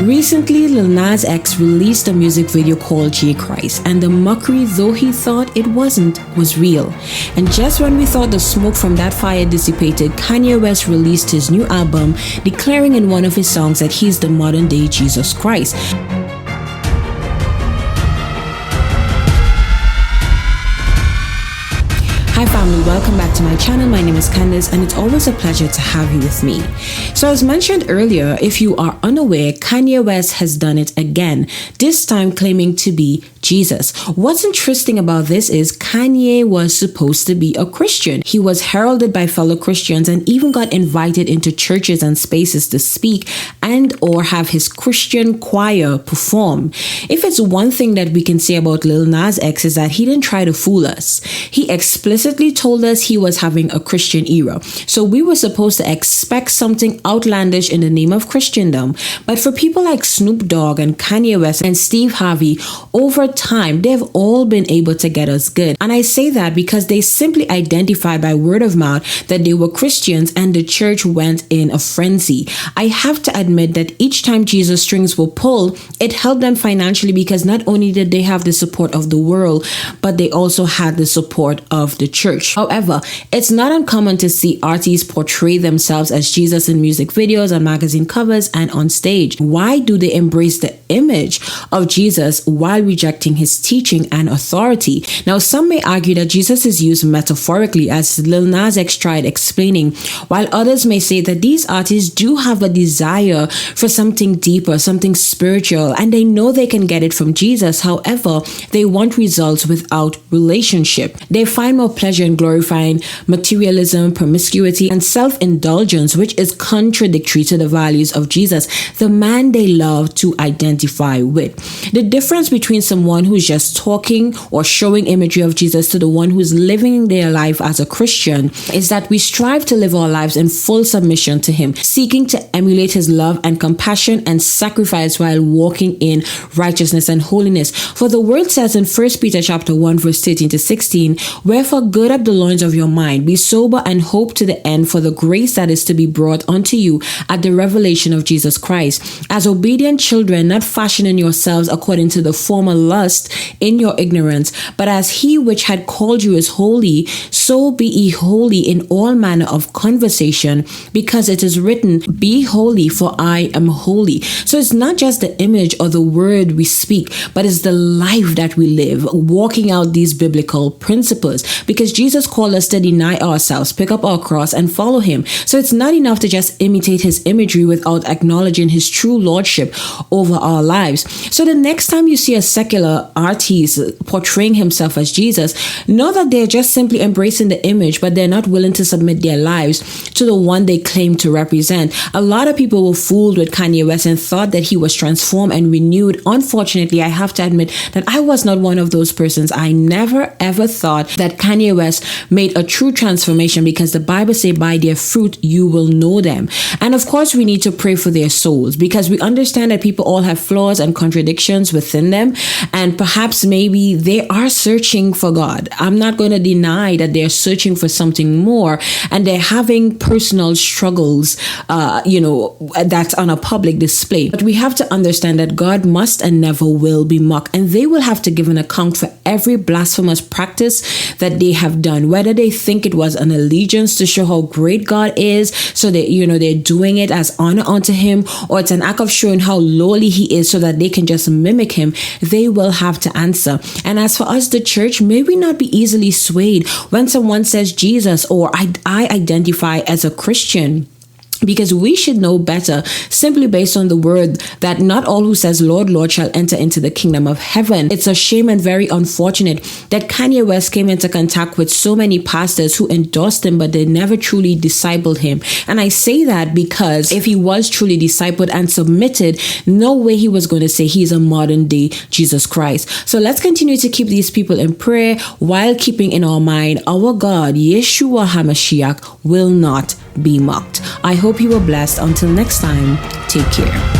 Recently, Lil Nas X released a music video called J Christ, and the mockery, though he thought it wasn't, was real. And just when we thought the smoke from that fire dissipated, Kanye West released his new album, declaring in one of his songs that he's the modern day Jesus Christ. Hi family, welcome back to my channel. My name is Candice and it's always a pleasure to have you with me. So as mentioned earlier, if you are unaware, Kanye West has done it again, this time claiming to be Jesus. What's interesting about this is Kanye was supposed to be a Christian. He was heralded by fellow Christians and even got invited into churches and spaces to speak and or have his Christian choir perform. If it's one thing that we can say about Lil Nas X is that he didn't try to fool us. He explicitly told us he was having a Christian era. So we were supposed to expect something outlandish in the name of Christendom. But for people like Snoop Dogg and Kanye West and Steve Harvey, over time, they've all been able to get us good. And I say that because they simply identified by word of mouth that they were Christians and the church went in a frenzy. I have to admit that each time Jesus strings were pulled, it helped them financially because not only did they have the support of the world, but they also had the support of the church. However, it's not uncommon to see artists portray themselves as Jesus in music videos, on magazine covers, and on stage. Why do they embrace the image of Jesus while rejecting his teaching and authority? Now, some may argue that Jesus is used metaphorically, as Lil Nas X tried explaining, while others may say that these artists do have a desire for something deeper, something spiritual, and they know they can get it from Jesus. However, they want results without relationship. They find more pleasure in glorifying materialism, promiscuity, and self-indulgence, which is contradictory to the values of Jesus, the man they love to identify with. The difference between someone who's just talking or showing imagery of Jesus to the one who's living their life as a Christian is that we strive to live our lives in full submission to him, seeking to emulate his love and compassion and sacrifice while walking in righteousness and holiness. For the word says in 1 Peter chapter 1 verse 13 to 16, "Wherefore gird up the loins of your mind, be sober and hope to the end for the grace that is to be brought unto you at the revelation of Jesus Christ. As obedient children, not fashioning yourselves according to the former lust in your ignorance, but as he which had called you is holy, so be ye holy in all manner of conversation, because it is written, be holy, for I am holy." So it's not just the image or the word we speak, but it's the life that we live, walking out these biblical principles, because Jesus called us to deny ourselves, pick up our cross, and follow him. So it's not enough to just imitate his imagery without acknowledging his true lordship over our lives. So the next time you see a secular artist portraying himself as Jesus, know that they're just simply embracing the image, but they're not willing to submit their lives to the one they claim to represent. A lot of people were fooled with Kanye West and thought that he was transformed and renewed. Unfortunately, I have to admit that I was not one of those persons. I never ever thought that Kanye West made a true transformation, because the Bible says by their fruit you will know them. And of course, we need to pray for their souls, because we understand that people all have flaws and contradictions within them, and perhaps maybe they are searching for God. I'm not going to deny that they're searching for something more and they're having personal struggles, that's on a public display. But we have to understand that God must and never will be mocked, and they will have to give an account for every blasphemous practice that they have done, whether they think it was an allegiance to show how great God is, so that they're doing it as honor unto him, or it's an act of showing how lowly he is so that they can just mimic him. They will have to answer. And as for us, the church, may we not be easily swayed when someone says Jesus or I identify as a Christian, because we should know better, simply based on the word that not all who says Lord, Lord shall enter into the kingdom of heaven. It's a shame and very unfortunate that Kanye West came into contact with so many pastors who endorsed him, but they never truly discipled him. And I say that because if he was truly discipled and submitted, no way he was going to say he's a modern day Jesus Christ. So let's continue to keep these people in prayer while keeping in our mind our God, Yeshua HaMashiach, will not be mocked. I hope you were blessed. Until next time, take care.